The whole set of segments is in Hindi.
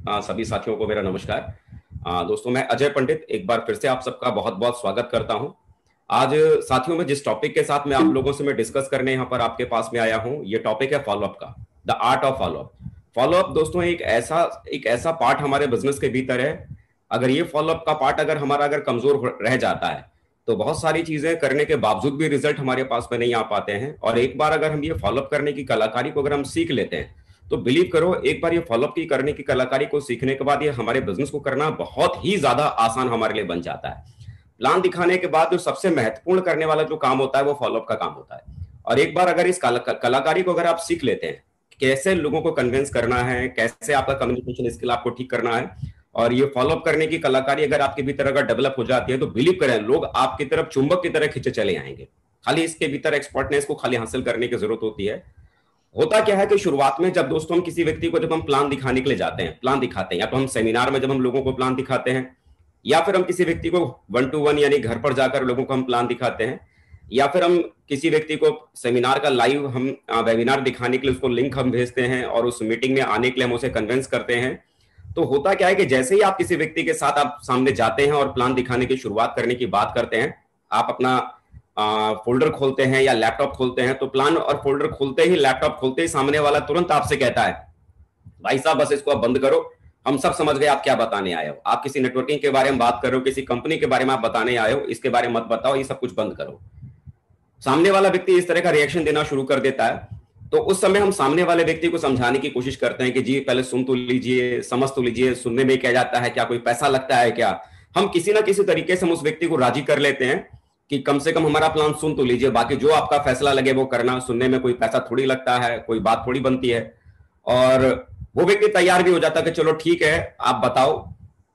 सभी साथियों को मेरा नमस्कार। दोस्तों, मैं अजय पंडित एक बार फिर से आप सबका बहुत बहुत स्वागत करता हूं। आज साथियों में जिस टॉपिक के साथ मैं आप लोगों से मैं डिस्कस करने यहाँ पर आपके पास में आया हूं, ये टॉपिक है फॉलोअप का, the art of follow up. Follow up दोस्तों एक ऐसा पार्ट हमारे बिजनेस के भीतर है। अगर ये फॉलोअप का पार्ट अगर कमजोर रह जाता है तो बहुत सारी चीजें करने के बावजूद भी रिजल्ट हमारे पास में नहीं आ पाते हैं। और एक बार अगर हम ये फॉलोअप करने की कलाकारी को अगर हम सीख लेते हैं तो बिलीव करो, एक बार ये फॉलोअप की करने की कलाकारी को सीखने के बाद ये हमारे बिजनेस को करना बहुत ही ज्यादा आसान हमारे लिए बन जाता है। प्लान दिखाने के बाद जो सबसे महत्वपूर्ण करने वाला जो काम होता है वो फॉलोअप का काम होता है। और एक बार अगर इस कलाकारी को अगर आप सीख लेते हैं, कैसे लोगों को कन्विंस करना है, कैसे आपका कम्युनिकेशन स्किल आपको ठीक करना है, और ये फॉलोअप करने की कलाकारी अगर आपके भीतर अगर डेवलप हो जाती है तो बिलीव करें, लोग आपकी तरफ चुंबक की तरह खींचे चले आएंगे। खाली इसके भीतर एक्सपर्टनेस को खाली हासिल करने की जरूरत होती है। होता क्या है कि शुरुआत में जब दोस्तों हम किसी व्यक्ति को जब हम प्लान दिखाने के लिए जाते हैं, प्लान दिखाते हैं, या तो हम सेमिनार में जब हम लोगों को प्लान दिखाते हैं, या फिर हम किसी व्यक्ति को 1-to-1 यानी घर पर जाकर लोगों को हम प्लान दिखाते हैं, या फिर हम किसी व्यक्ति को सेमिनार का लाइव हम वेबिनार दिखाने के लिए उसको लिंक हम भेजते हैं और उस मीटिंग में आने के लिए हम उसे कन्विंस करते हैं। तो होता क्या है कि जैसे ही आप किसी व्यक्ति के साथ आप सामने जाते हैं और प्लान दिखाने की शुरुआत करने की बात करते हैं, आप अपना फोल्डर खोलते हैं या लैपटॉप खोलते हैं, तो प्लान और फोल्डर खोलते ही, लैपटॉप खोलते ही सामने वाला तुरंत आपसे कहता है, भाई साहब बस इसको आप बंद करो, हम सब समझ गए आप क्या बताने आए हो। आप किसी नेटवर्किंग के बारे में बात कर रहे हो, किसी कंपनी के बारे में आप बताने आए हो, इसके बारे में मत बताओ, ये सब कुछ बंद करो। सामने वाला व्यक्ति इस तरह का रिएक्शन देना शुरू कर देता है। तो उस समय हम सामने वाले व्यक्ति को समझाने की कोशिश करते हैं कि जी पहले सुन तो लीजिए, समझ तो लीजिए, सुनने में क्या जाता है, क्या कोई पैसा लगता है क्या। हम किसी ना किसी तरीके से हम उस व्यक्ति को राजी कर लेते हैं कि कम से कम हमारा प्लान सुन तो लीजिए, बाकी जो आपका फैसला लगे वो करना, सुनने में कोई पैसा थोड़ी लगता है, कोई बात थोड़ी बनती है। और वो व्यक्ति तैयार भी हो जाता है कि चलो ठीक है आप बताओ।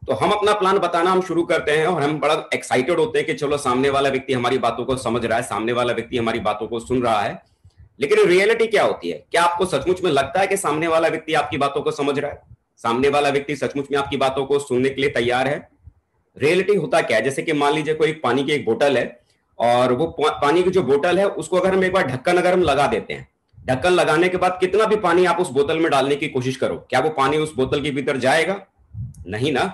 तो हम अपना प्लान बताना हम शुरू करते हैं और हम बड़ा एक्साइटेड होते हैं कि चलो सामने वाला व्यक्ति हमारी बातों को समझ रहा है, सामने वाला व्यक्ति हमारी बातों को सुन रहा है। लेकिन रियलिटी क्या होती है? क्या आपको सचमुच में लगता है कि सामने वाला व्यक्ति आपकी बातों को समझ रहा है? सामने वाला व्यक्ति सचमुच में आपकी बातों को सुनने के लिए तैयार है? रियलिटी होता क्या है, जैसे कि मान लीजिए कोई पानी की एक बोतल है, और वो पानी की जो बोतल है उसको अगर हम एक बार ढक्कन अगर हम लगा देते हैं, ढक्कन लगाने के बाद कितना भी पानी आप उस बोतल में डालने की कोशिश करो, क्या वो पानी उस बोतल के भीतर जाएगा? नहीं ना।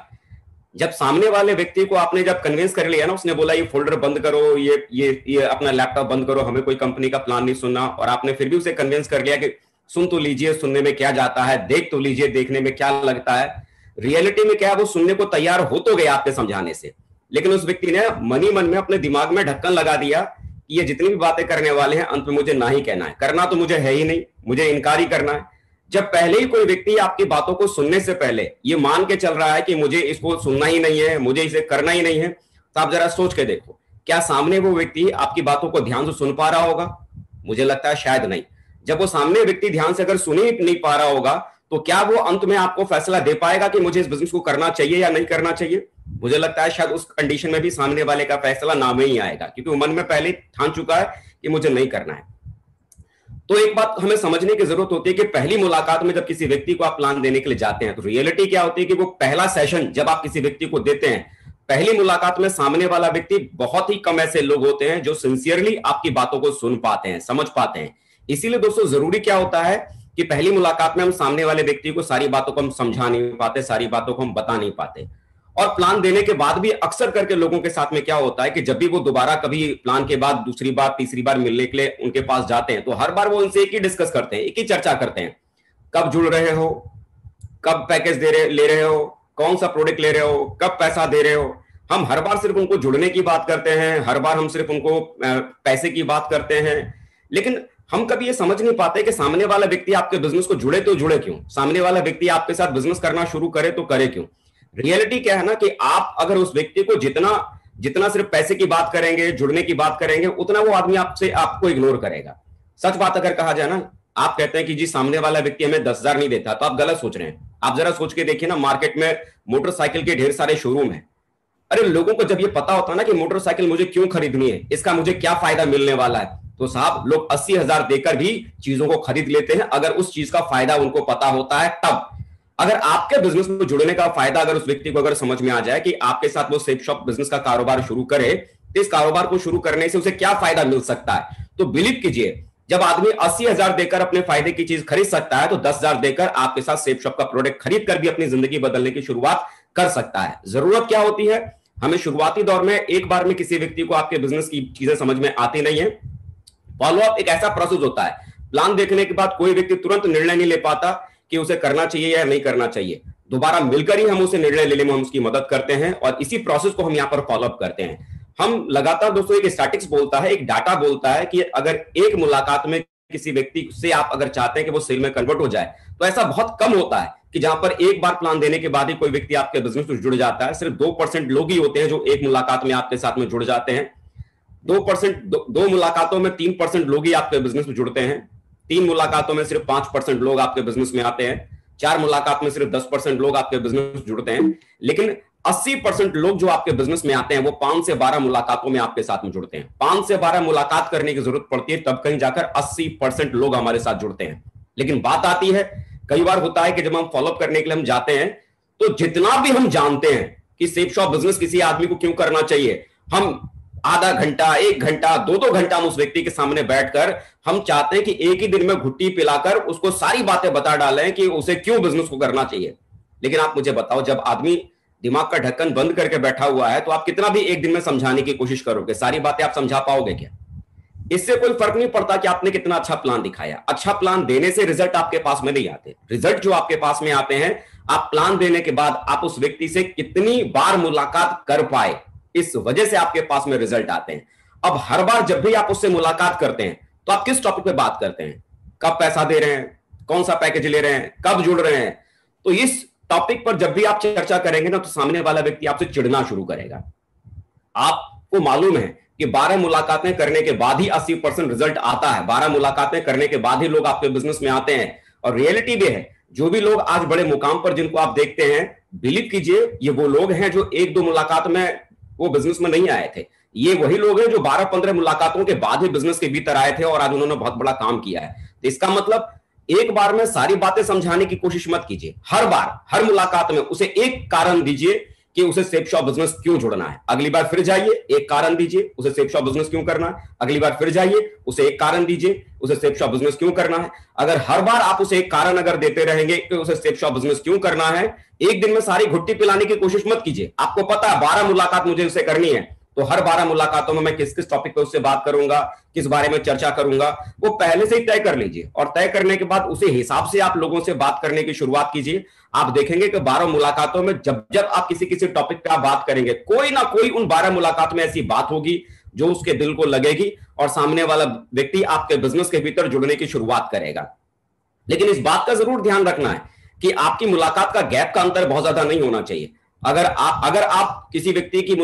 जब सामने वाले व्यक्ति को आपने जब कन्विंस कर लिया ना, उसने बोला ये फोल्डर बंद करो, ये अपना लैपटॉप बंद करो, हमें कोई कंपनी का प्लान नहीं सुनना, और आपने फिर भी उसे कन्विंस कर लिया कि सुन तो लीजिए, सुनने में क्या जाता है, देख तो लीजिए, देखने में क्या लगता है। रियलिटी में क्या है, वो सुनने को तैयार हो तो गया आपके समझाने से, लेकिन उस व्यक्ति ने मन ही मन में अपने दिमाग में ढक्कन लगा दिया कि ये जितनी भी बातें करने वाले हैं अंत में मुझे ना ही कहना है, करना तो मुझे है ही नहीं, मुझे इनकार ही करना है। जब पहले ही कोई व्यक्ति आपकी बातों को सुनने से पहले ये मान के चल रहा है कि मुझे इसको सुनना ही नहीं है, मुझे इसे करना ही नहीं है, तो आप जरा सोच के देखो, क्या सामने वो व्यक्ति आपकी बातों को ध्यान से सुन पा रहा होगा? मुझे लगता है शायद नहीं। जब वो सामने व्यक्ति ध्यान से अगर सुन ही नहीं पा रहा होगा तो क्या वो अंत में आपको फैसला दे पाएगा कि मुझे इस बिजनेस को करना चाहिए या नहीं करना चाहिए? मुझे लगता है शायद उस कंडीशन में भी सामने वाले का फैसला ना में ही आएगा, क्योंकि वो मन में पहले ठान चुका है कि मुझे नहीं करना है। तो एक बात हमें समझने की जरूरत होती है कि पहली मुलाकात में जब किसी व्यक्ति को आप प्लान देने के लिए जाते हैं तो रियलिटी क्या होती है कि वो पहला सेशन जब आप किसी व्यक्ति को देते हैं, पहली मुलाकात में सामने वाला व्यक्ति, बहुत ही कम ऐसे लोग होते हैं जो सिंसियरली आपकी बातों को सुन पाते हैं, समझ पाते हैं। इसीलिए दोस्तों जरूरी क्या होता है कि पहली मुलाकात में हम सामने वाले व्यक्ति को सारी बातों को हम समझा नहीं पाते, सारी बातों को हम बता नहीं पाते। और प्लान देने के बाद भी अक्सर करके लोगों के साथ में क्या होता है कि जब भी वो दोबारा कभी प्लान के बाद दूसरी बार तीसरी बार मिलने के लिए उनके पास जाते हैं तो हर बार वो उनसे एक ही डिस्कस करते हैं, एक ही चर्चा करते हैं, कब जुड़ रहे हो, कब पैकेज ले रहे हो, कौन सा प्रोडक्ट ले रहे हो, कब पैसा दे रहे हो। हम हर बार सिर्फ उनको जुड़ने की बात करते हैं, हर बार हम सिर्फ उनको पैसे की बात करते हैं, लेकिन हम कभी ये समझ नहीं पाते कि सामने वाला व्यक्ति आपके बिजनेस को जुड़े तो जुड़े क्यों, सामने वाला व्यक्ति आपके साथ बिजनेस करना शुरू करे तो करे क्यों। रियलिटी क्या है ना कि आप अगर उस व्यक्ति को जितना सिर्फ पैसे की बात करेंगे, जुड़ने की बात करेंगे, उतना वो आदमी आपको इग्नोर करेगा। सच बात अगर कहा जाए ना, आप कहते हैं कि जी सामने वाला व्यक्ति हमें 10,000 नहीं देता, तो आप गलत सोच रहे हैं। आप जरा सोच के देखिए ना, मार्केट में मोटरसाइकिल के ढेर सारे शोरूम है। अरे लोगों को जब ये पता होता है ना कि मोटरसाइकिल मुझे क्यों खरीदनी है, इसका मुझे क्या फायदा मिलने वाला है, तो साहब लोग 80,000 देकर भी चीजों को खरीद लेते हैं, अगर उस चीज का फायदा उनको पता होता है तब। अगर आपके बिजनेस में जुड़ने का फायदा अगर उस व्यक्ति को अगर समझ में आ जाए कि आपके साथ वो सेफ शॉप बिजनेस का कारोबार शुरू करे, तो इस कारोबार को शुरू करने से उसे क्या फायदा मिल सकता है, तो बिलीव कीजिए जब आदमी 80,000 देकर अपने फायदे की चीज खरीद सकता है तो 10,000 देकर आपके साथ सेफ शॉप का प्रोडक्ट खरीद कर भी अपनी जिंदगी बदलने की शुरुआत कर सकता है। जरूरत क्या होती है, हमें शुरुआती दौर में एक बार में किसी व्यक्ति को आपके बिजनेस की चीजें समझ में आती नहीं है। फॉलोअप एक ऐसा प्रोसेस होता है, प्लान देखने के बाद कोई व्यक्ति तुरंत निर्णय नहीं ले पाता कि उसे करना चाहिए या नहीं करना चाहिए। दोबारा मिलकर ही हम उसे निर्णय लेने में हम उसकी मदद करते हैं और इसी प्रोसेस को हम यहाँ पर फॉलोअप करते हैं। हम लगातार दोस्तों, एक स्टैटिस्टिक्स बोलता है, एक डाटा बोलता है कि अगर एक मुलाकात में किसी व्यक्ति से आप अगर चाहते हैं कि वो सेल में कन्वर्ट हो जाए तो ऐसा बहुत कम होता है कि जहां पर एक बार प्लान देने के बाद ही कोई व्यक्ति आपके बिजनेस में जुड़ जाता है। सिर्फ 2% लोग ही होते हैं जो एक मुलाकात में आपके साथ में जुड़ जाते हैं। 2% दो मुलाकातों में 3% लोग ही आपके बिजनेस में जुड़ते हैं। 3 मुलाकातों में सिर्फ 5% लोग आपके बिजनेस में आते हैं। 4 मुलाकात में सिर्फ 10% लोग आपके बिजनेस में जुड़ते हैं। लेकिन 80% लोग जो आपके बिजनेस में आते हैं वो 5 से 12 मुलाकातों में आपके साथ में जुड़ते हैं। 5 से 12 मुलाकात करने की जरूरत पड़ती है तब कहीं जाकर 80% लोग हमारे साथ जुड़ते हैं। लेकिन बात आती है, कई बार होता है कि जब हम फॉलोअप करने के लिए हम जाते हैं तो जितना भी हम जानते हैं कि सेफ शॉप बिजनेस किसी आदमी को क्यों करना चाहिए, हम आधा घंटा, 1 घंटा, 2 घंटा हम उस व्यक्ति के सामने बैठकर हम चाहते हैं कि एक ही दिन में घुट्टी पिलाकर उसको सारी बातें बता डालें कि उसे क्यों बिजनेस को करना चाहिए। लेकिन आप मुझे बताओ, जब आदमी दिमाग का ढक्कन बंद करके बैठा हुआ है तो आप कितना भी एक दिन में समझाने की कोशिश करोगे, सारी बातें आप समझा पाओगे क्या? इससे कोई फर्क नहीं पड़ता कि आपने कितना अच्छा प्लान दिखाया। अच्छा प्लान देने से रिजल्ट आपके पास में नहीं आते। रिजल्ट जो आपके पास में आते हैं, आप प्लान देने के बाद आप उस व्यक्ति से कितनी बार मुलाकात कर पाए, इस वजह से आपके पास में रिजल्ट आते हैं। अब हर बार जब भी आप उससे मुलाकात करते हैं तो आप किस टॉपिक पे बात करते हैं? कब पैसा दे रहे हैं, कौन सा पैकेज ले रहे हैं, कब जुड़ रहे हैं? तो इस टॉपिक पर जब भी आप चर्चा करेंगे ना तो सामने वाला व्यक्ति आपसे चिढ़ना शुरू करेगा। आपको मालूम है कि 12 मुलाकातें करने के बाद ही 80% रिजल्ट आता है। 12 मुलाकातें करने के बाद ही लोग आपके बिजनेस में आते हैं। और रियलिटी भी है, जो भी लोग आज बड़े मुकाम पर जिनको आप देखते हैं, बिलीव कीजिए ये वो लोग हैं जो 1-2 मुलाकात में वो बिजनेस में नहीं आए थे। ये वही लोग हैं जो 12-15 मुलाकातों के बाद ही बिजनेस के भीतर आए थे और आज उन्होंने बहुत बड़ा काम किया है। तो इसका मतलब एक बार में सारी बातें समझाने की कोशिश मत कीजिए। हर बार, हर मुलाकात में उसे एक कारण दीजिए कि उसे सेफ शॉप बिजनेस क्यों जुड़ना है। अगली बार फिर जाइए, एक कारण दीजिए उसे सेफ शॉप बिजनेस क्यों करना है। अगली बार फिर जाइए, उसे एक कारण दीजिए उसे सेफ शॉप बिजनेस क्यों करना है। अगर हर बार आप उसे एक कारण अगर देते रहेंगे कि उसे सेफ शॉप बिजनेस क्यों करना है, एक दिन में सारी घुट्टी पिलाने की कोशिश मत कीजिए। आपको पता है 12 मुलाकात मुझे उससे करनी है, तो हर 12 मुलाकातों में मैं किस किस टॉपिक पे उससे बात करूंगा, किस बारे में चर्चा करूंगा, वो पहले से ही तय कर लीजिए। और तय करने के बाद उसी हिसाब से आप लोगों से बात करने की शुरुआत कीजिए। आप देखेंगे कि 12 मुलाकातों में जब जब आप किसी किसी टॉपिक पे आप बात करेंगे, कोई ना कोई उन 12 मुलाकात में ऐसी बात होगी जो उसके दिल को लगेगी और सामने वाला व्यक्ति आपके बिजनेस के भीतर जुड़ने की शुरुआत करेगा। लेकिन इस बात का जरूर ध्यान रखना है कि आपकी मुलाकात का गैप का अंतर बहुत ज्यादा नहीं होना चाहिए। अगर आप किसी व्यक्ति की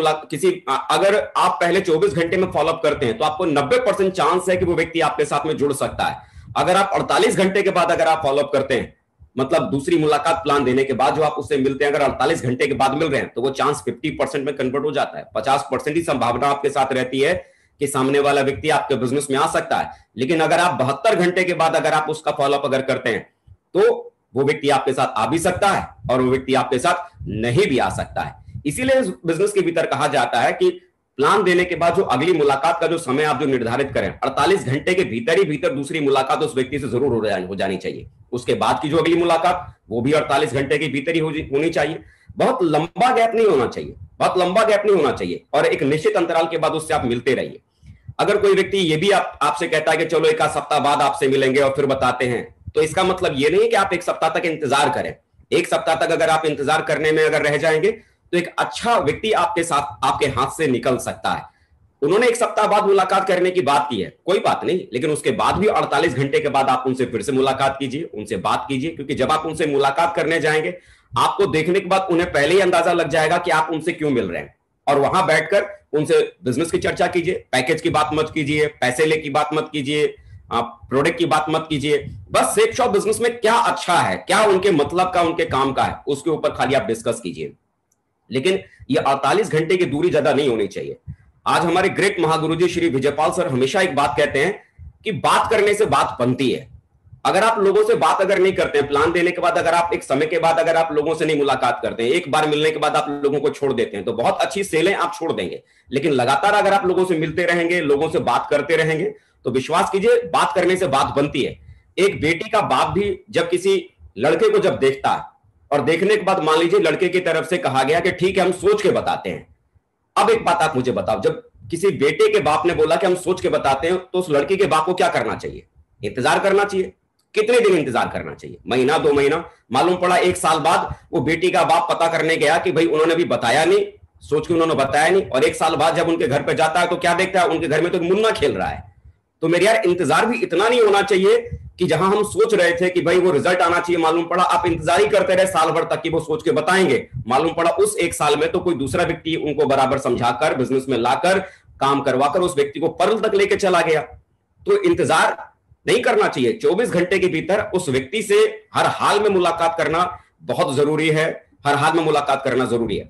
अगर आप पहले 24 घंटे में फॉलोअप करते हैं तो आपको 90% चांस है कि वो व्यक्ति आपके साथ में जुड़ सकता है। अगर आप 48 घंटे के बाद अगर आप फॉलोअप करते हैं, मतलब दूसरी मुलाकात प्लान देने के बाद जो आप उससे मिलते हैं, अगर 48 घंटे के बाद मिल रहे हैं तो वो चांस 50% में कन्वर्ट हो जाता है। 50% ही संभावना आपके साथ रहती है कि सामने वाला व्यक्ति आपके बिजनेस में आ सकता है। लेकिन अगर आप 72 घंटे के बाद अगर आप उसका फॉलोअप अगर करते हैं तो वो व्यक्ति आपके साथ आ भी सकता है और वो व्यक्ति आपके साथ नहीं भी आ सकता है। इसीलिए इस बिजनेस के भीतर कहा जाता है कि प्लान देने के बाद जो अगली मुलाकात का जो समय आप जो निर्धारित करें, 48 घंटे के भीतर ही भीतर दूसरी मुलाकात उस व्यक्ति से जरूर हो जानी चाहिए। उसके बाद की जो अगली मुलाकात वो भी 48 घंटे के भीतर ही होनी चाहिए। बहुत लंबा गैप नहीं होना चाहिए, बहुत लंबा गैप नहीं होना चाहिए। और एक निश्चित अंतराल के बाद उससे आप मिलते रहिए। अगर कोई व्यक्ति ये भी आपसे कहता है कि चलो 1 सप्ताह बाद आपसे मिलेंगे और फिर बताते हैं, तो इसका मतलब ये नहीं कि आप 1 सप्ताह तक इंतजार करें। 1 सप्ताह तक अगर आप इंतजार करने में अगर रह जाएंगे तो एक अच्छा व्यक्ति आपके साथ आपके हाथ से निकल सकता है। उन्होंने 1 सप्ताह बाद मुलाकात करने की बात की है, कोई बात नहीं, लेकिन उसके बाद भी 48 घंटे के बाद आप उनसे फिर से मुलाकात कीजिए, उनसे बात कीजिए। क्योंकि जब आप उनसे मुलाकात करने जाएंगे, आपको देखने के बाद उन्हें पहले ही अंदाजा लग जाएगा कि आप उनसे क्यों मिल रहे हैं। और वहां बैठकर उनसे बिजनेस की चर्चा कीजिए, पैकेज की बात मत कीजिए, पैसे ले की बात मत कीजिए, आप प्रोडक्ट की बात मत कीजिए। बस सेफ शॉप बिजनेस में क्या अच्छा है, क्या उनके मतलब का, उनके काम का है, उसके ऊपर खाली आप डिस्कस कीजिए। लेकिन ये 48 घंटे की दूरी ज्यादा नहीं होनी चाहिए। आज हमारे ग्रेट महागुरुजी श्री विजयपाल सर हमेशा एक बात कहते हैं कि बात करने से बात बनती है। अगर आप लोगों से बात अगर नहीं करते हैं, प्लान देने के बाद अगर आप एक समय के बाद अगर आप लोगों से नहीं मुलाकात करते हैं, एक बार मिलने के बाद आप लोगों को छोड़ देते हैं, तो बहुत अच्छी सेलें आप छोड़ देंगे। लेकिन लगातार अगर आप लोगों से मिलते रहेंगे, लोगों से बात करते रहेंगे, तो विश्वास कीजिए बात करने से बात बनती है। एक बेटी का बाप भी जब किसी लड़के को जब देखता है और देखने के बाद मान लीजिए लड़के की तरफ से कहा गया कि ठीक है हम सोच के बताते हैं। अब एक बात आप मुझे बताओ, जब किसी बेटे के बाप ने बोला कि हम सोच के बताते हैं, तो उस लड़की के बाप को क्या करना चाहिए? इंतजार करना चाहिए। कितने दिन इंतजार करना चाहिए? महीना, 2 महीना? मालूम पड़ा 1 साल बाद वो बेटी का बाप पता करने गया कि भाई उन्होंने भी बताया नहीं, सोच के उन्होंने बताया नहीं, और 1 साल बाद जब उनके घर पे जाता है तो क्या देखता है? उनके घर में तो मुन्ना खेल रहा है। तो मेरे यार इंतजार भी इतना नहीं होना चाहिए कि जहां हम सोच रहे थे कि भाई वो रिजल्ट आना चाहिए, मालूम पड़ा आप इंतजार ही करते रहे साल भर तक कि वो सोच के बताएंगे। मालूम पड़ा उस 1 साल में तो कोई दूसरा व्यक्ति उनको बराबर समझाकर, बिजनेस में लाकर, काम करवाकर उस व्यक्ति को पर्ल तक लेके चला गया। तो इंतजार नहीं करना चाहिए। 24 घंटे के भीतर उस व्यक्ति से हर हाल में मुलाकात करना बहुत जरूरी है। हर हाल में मुलाकात करना जरूरी है।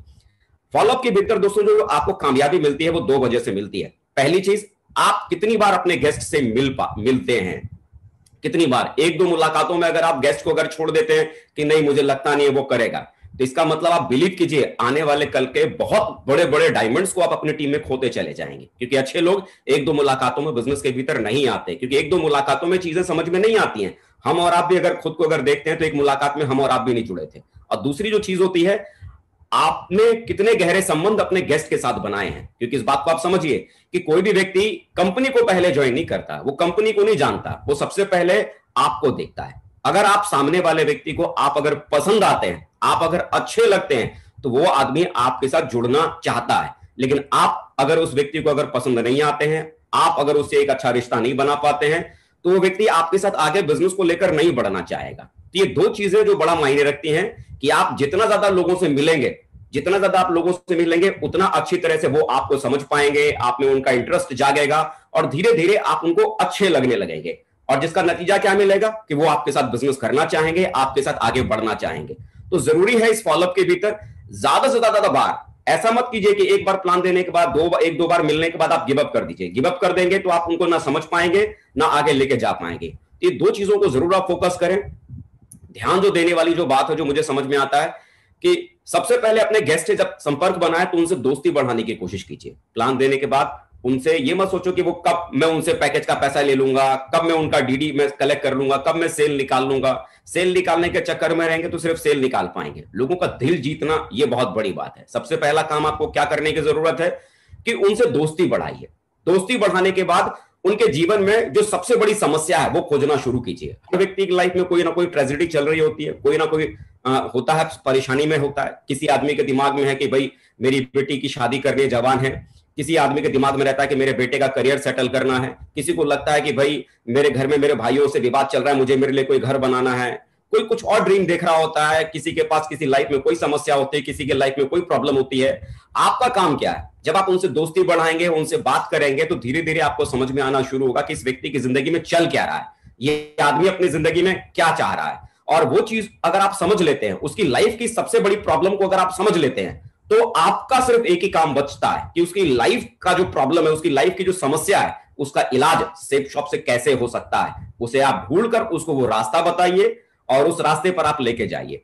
फॉलोअप के भीतर दोस्तों जो आपको कामयाबी मिलती है वो 2 वजह से मिलती है। पहली चीज, आप कितनी बार अपने गेस्ट से मिलते हैं, कितनी बार। 1-2 मुलाकातों में अगर आप गेस्ट को अगर छोड़ देते हैं कि नहीं मुझे लगता नहीं है वो करेगा, तो इसका मतलब आप बिलीव कीजिए आने वाले कल के बहुत बड़े बड़े डायमंड्स को आप अपनी टीम में खोते चले जाएंगे। क्योंकि अच्छे लोग 1-2 मुलाकातों में बिजनेस के भीतर नहीं आते, क्योंकि 1-2 मुलाकातों में चीजें समझ में नहीं आती हैं। हम और आप भी अगर खुद को अगर देखते हैं तो एक मुलाकात में हम और आप भी नहीं जुड़े थे। और दूसरी जो चीज होती है, आपने कितने गहरे संबंध अपने गेस्ट के साथ बनाए हैं। क्योंकि इस बात को आप समझिए कि कोई भी व्यक्ति कंपनी को पहले ज्वाइन नहीं करता, वो कंपनी को नहीं जानता, वो सबसे पहले आपको देखता है। अगर आप सामने वाले व्यक्ति को आप अगर पसंद आते हैं, आप अगर अच्छे लगते हैं, तो वो आदमी आपके साथ जुड़ना चाहता है। लेकिन आप अगर उस व्यक्ति को अगर पसंद नहीं आते हैं, आप अगर उससे एक अच्छा रिश्ता नहीं बना पाते हैं, तो वो व्यक्ति आपके साथ आगे बिजनेस को लेकर नहीं बढ़ना चाहेगा। तो ये 2 चीजें जो बड़ा मायने रखती हैं कि आप जितना ज्यादा लोगों से मिलेंगे, जितना ज्यादा आप लोगों से मिलेंगे, उतना अच्छी तरह से वो आपको समझ पाएंगे, आप में उनका इंटरेस्ट जागेगा और धीरे धीरे आप उनको अच्छे लगने लगेंगे। और जिसका नतीजा क्या मिलेगा कि वो आपके साथ बिजनेस करना चाहेंगे, आपके साथ आगे बढ़ना चाहेंगे। तो जरूरी है इस फॉलोअप के भीतर ज्यादा से ज्यादा बार ऐसा मत कीजिए कि एक बार प्लान देने के बाद 1-2 बार मिलने के बाद आप गिव अप कर दीजिए। गिव अप कर देंगे तो आप उनको ना समझ पाएंगे, ना आगे लेके जा पाएंगे। ये 2 चीजों को जरूर आप फोकस करें। ध्यान जो देने वाली जो बात है, जो मुझे समझ में आता है कि सबसे पहले अपने गेस्ट से जब संपर्क बनाए तो उनसे दोस्ती बढ़ाने की कोशिश कीजिए। प्लान देने के बाद उनसे ये मत सोचो कि वो कब मैं उनसे पैकेज का पैसा ले लूंगा, कब मैं उनका डीडी में कलेक्ट कर लूंगा, कब मैं सेल निकाल लूंगा। सेल निकालने के चक्कर में रहेंगे तो सिर्फ सेल निकाल पाएंगे। लोगों का दिल जीतना ये बहुत बड़ी बात है। सबसे पहला काम आपको क्या करने की जरूरत है कि उनसे दोस्ती बढ़ाइए। दोस्ती बढ़ाने के बाद उनके जीवन में जो सबसे बड़ी समस्या है वो खोजना शुरू कीजिए। हर व्यक्ति की लाइफ में कोई ना कोई ट्रेजेडी चल रही होती है, कोई ना कोई होता है, परेशानी में होता है। किसी आदमी के दिमाग में है कि भाई मेरी बेटी की शादी करनी, जवान है। किसी आदमी के दिमाग में रहता है कि मेरे बेटे का करियर सेटल करना है। किसी को लगता है कि भाई मेरे घर में मेरे भाइयों से विवाद चल रहा है, मुझे मेरे लिए कोई घर बनाना है। कोई कुछ और ड्रीम देख रहा होता है। किसी के पास किसी लाइफ में कोई समस्या होती है, किसी के लाइफ में कोई प्रॉब्लम होती है। आपका काम क्या है? जब आप उनसे दोस्ती बढ़ाएंगे, उनसे बात करेंगे, तो धीरे धीरे आपको समझ में आना शुरू होगा कि इस व्यक्ति की जिंदगी में चल क्या रहा है, ये आदमी अपनी जिंदगी में क्या चाह रहा है। और वो चीज अगर आप समझ लेते हैं, उसकी लाइफ की सबसे बड़ी प्रॉब्लम को अगर आप समझ लेते हैं, तो आपका सिर्फ एक ही काम बचता है कि उसकी लाइफ का जो प्रॉब्लम है, उसकी लाइफ की जो समस्या है, उसका इलाज सेफ शॉप से कैसे हो सकता है। उसे आप भूलकर उसको वो रास्ता बताइए और उस रास्ते पर आप लेके जाइए।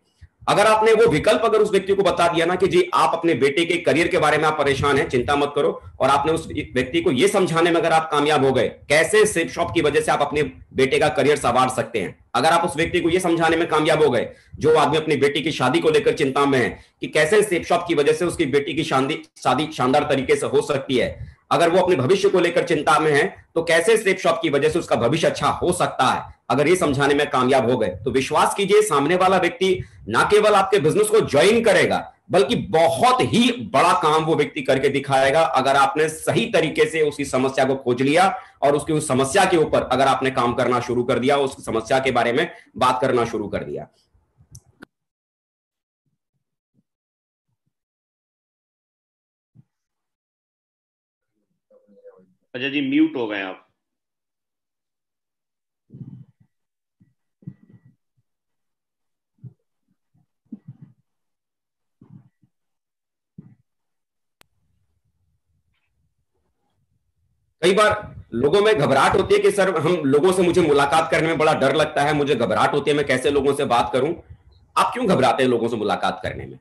अगर आपने वो विकल्प अगर उस व्यक्ति को बता दिया ना कि जी आप अपने बेटे के करियर के बारे में आप परेशान हैं, चिंता मत करो, और आपने उस व्यक्ति को ये समझाने में अगर आप कामयाब हो गए कैसे सेफ शॉप की वजह से आप अपने बेटे का करियर संवार सकते हैं, अगर आप उस व्यक्ति को ये समझाने में कामयाब हो गए, जो आदमी अपनी बेटी की शादी को लेकर चिंता में है कि कैसे सेफ शॉप की वजह से उसकी बेटी की शादी शानदार तरीके से हो सकती है, अगर वो अपने भविष्य को लेकर चिंता में है तो कैसे सेफ शॉप की वजह से उसका भविष्य अच्छा हो सकता है, अगर ये समझाने में कामयाब हो गए, तो विश्वास कीजिए सामने वाला व्यक्ति ना केवल आपके बिजनेस को ज्वाइन करेगा, बल्कि बहुत ही बड़ा काम वो व्यक्ति करके दिखाएगा। अगर आपने सही तरीके से उसकी समस्या को खोज लिया और उसकी उस समस्या के ऊपर अगर आपने काम करना शुरू कर दिया, उस समस्या के बारे में बात करना शुरू कर दिया। अजय जी म्यूट हो गए आप। कई बार लोगों में घबराहट होती है कि सर हम लोगों से, मुझे मुलाकात करने में बड़ा डर लगता है, मुझे घबराहट होती है, मैं कैसे लोगों से बात करूं। आप क्यों घबराते हैं लोगों से मुलाकात करने में?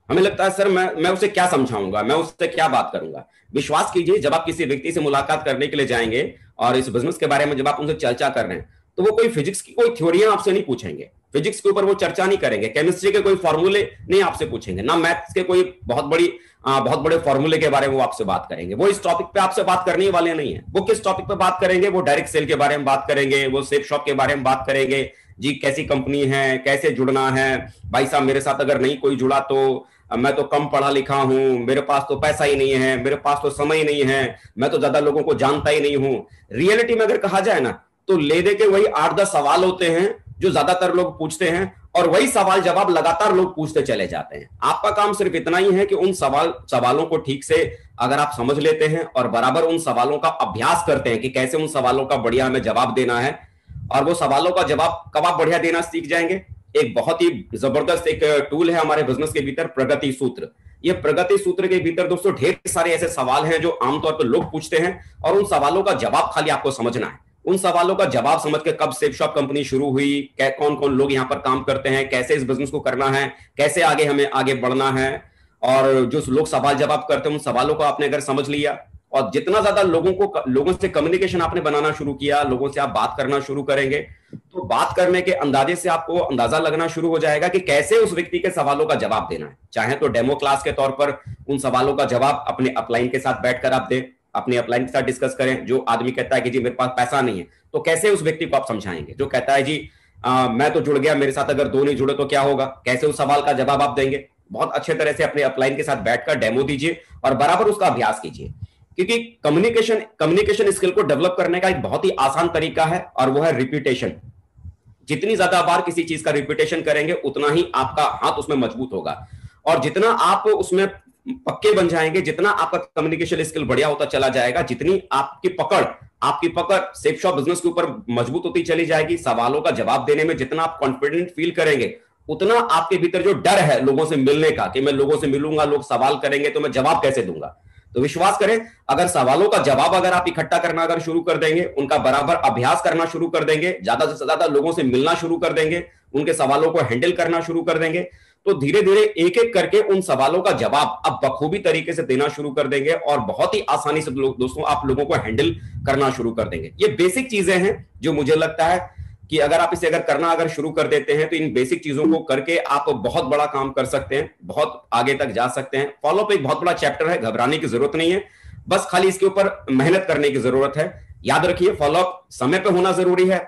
हमें लगता है सर मैं उसे क्या समझाऊंगा, मैं उससे क्या बात करूंगा। विश्वास कीजिए जब आप किसी व्यक्ति से मुलाकात करने के लिए जाएंगे, और इस बिजनेस के बारे में जब आप उनसे चर्चा कर रहे हैं, तो वो कोई फिजिक्स की कोई थ्योरियां आपसे नहीं पूछेंगे, फिजिक्स के ऊपर वो चर्चा नहीं करेंगे, केमिस्ट्री के कोई फॉर्मूले नहीं आपसे पूछेंगे, ना मैथ्स के कोई बहुत बड़े फॉर्मूले के बारे में वो आपसे बात करेंगे। वो इस टॉपिक पे आपसे बात करने वाले नहीं है। वो किस टॉपिक पे बात करेंगे? वो डायरेक्ट सेल के बारे में बात करेंगे, वो सेफ शॉप के बारे में बात करेंगे, जी कैसी कंपनी है, कैसे जुड़ना है, भाई साहब मेरे साथ अगर नहीं कोई जुड़ा तो मैं तो कम पढ़ा लिखा हूं, मेरे पास तो पैसा ही नहीं है, मेरे पास तो समय नहीं है, मैं तो ज्यादा लोगों को जानता ही नहीं हूं। रियलिटी में अगर कहा जाए ना, तो ले दे के वही 8-10 सवाल होते हैं जो ज्यादातर लोग पूछते हैं, और वही सवाल जवाब लगातार लोग पूछते चले जाते हैं। आपका काम सिर्फ इतना ही है कि उन सवालों को ठीक से अगर आप समझ लेते हैं और बराबर उन सवालों का अभ्यास करते हैं कि कैसे उन सवालों का बढ़िया हमें जवाब देना है, और वो सवालों का जवाब कब आप बढ़िया देना सीख जाएंगे, एक बहुत ही जबरदस्त एक टूल है हमारे बिजनेस के भीतर, प्रगति सूत्र। ये प्रगति सूत्र के भीतर दोस्तों ढेर सारे ऐसे सवाल हैं जो आमतौर पर लोग पूछते हैं, और उन सवालों का जवाब खाली आपको समझना है। उन सवालों का जवाब समझ के कब सेफ शॉप कंपनी शुरू हुई, कौन कौन लोग यहाँ पर काम करते हैं, कैसे इस बिजनेस को करना है, कैसे आगे हमें आगे बढ़ना है, और जो लोग सवाल जवाब करते हैं उन सवालों को आपने अगर समझ लिया, और जितना ज्यादा लोगों से कम्युनिकेशन आपने बनाना शुरू किया, लोगों से आप बात करना शुरू करेंगे, तो बात करने के अंदाजे से आपको अंदाजा लगना शुरू हो जाएगा कि कैसे उस व्यक्ति के सवालों का जवाब देना है। चाहे तो डेमो क्लास के तौर पर उन सवालों का जवाब अपने अपलाइन के साथ बैठकर आप दें, अपने अपलाइन के साथ डिस्कस करें। जो आदमी कहता है कि जी मेरे पास पैसा नहीं है, तो कैसे उस व्यक्ति को आप समझाएंगे? जो कहता है जी मैं तो जुड़ गया, मेरे साथ अगर 2 नहीं जुड़े तो क्या होगा, कैसे उस सवाल का जवाब आप देंगे? बहुत अच्छे तरह से अपने अपलाइन के साथ बैठकर डेमो दीजिए और बराबर उसका अभ्यास कीजिए, क्योंकि कम्युनिकेशन स्किल को डेवलप करने का एक बहुत ही आसान तरीका है, और वो है रिपीटेशन। जितनी ज्यादा बार किसी चीज का रिपीटेशन करेंगे उतना ही आपका हाथ उसमें मजबूत होगा, और जितना आप उसमें पक्के बन जाएंगे, जितना आपका कम्युनिकेशन स्किल बढ़िया होता चला जाएगा, जितनी आपकी पकड़ सेफ शॉप बिजनेस के ऊपर मजबूत होती चली जाएगी, सवालों का जवाब देने में जितना आप कॉन्फिडेंट फील करेंगे, उतना आपके भीतर जो डर है लोगों से मिलने का, कि मैं लोगों से मिलूंगा, लोग सवाल करेंगे तो मैं जवाब कैसे दूंगा, तो विश्वास करें, अगर सवालों का जवाब अगर आप इकट्ठा करना अगर शुरू कर देंगे, उनका बराबर अभ्यास करना शुरू कर देंगे, ज्यादा से ज्यादा लोगों से मिलना शुरू कर देंगे, उनके सवालों को हैंडल करना शुरू कर देंगे, तो धीरे धीरे एक एक करके उन सवालों का जवाब आप बखूबी तरीके से देना शुरू कर देंगे, और बहुत ही आसानी से दोस्तों आप लोगों को हैंडल करना शुरू कर देंगे। ये बेसिक चीजें हैं जो मुझे लगता है कि अगर आप इसे करना शुरू कर देते हैं, तो इन बेसिक चीजों को करके आप बहुत बड़ा काम कर सकते हैं, बहुत आगे तक जा सकते हैं। फॉलोअप एक बहुत बड़ा चैप्टर है, घबराने की जरूरत नहीं है, बस खाली इसके ऊपर मेहनत करने की जरूरत है। याद रखिए, फॉलोअप समय पे होना जरूरी है।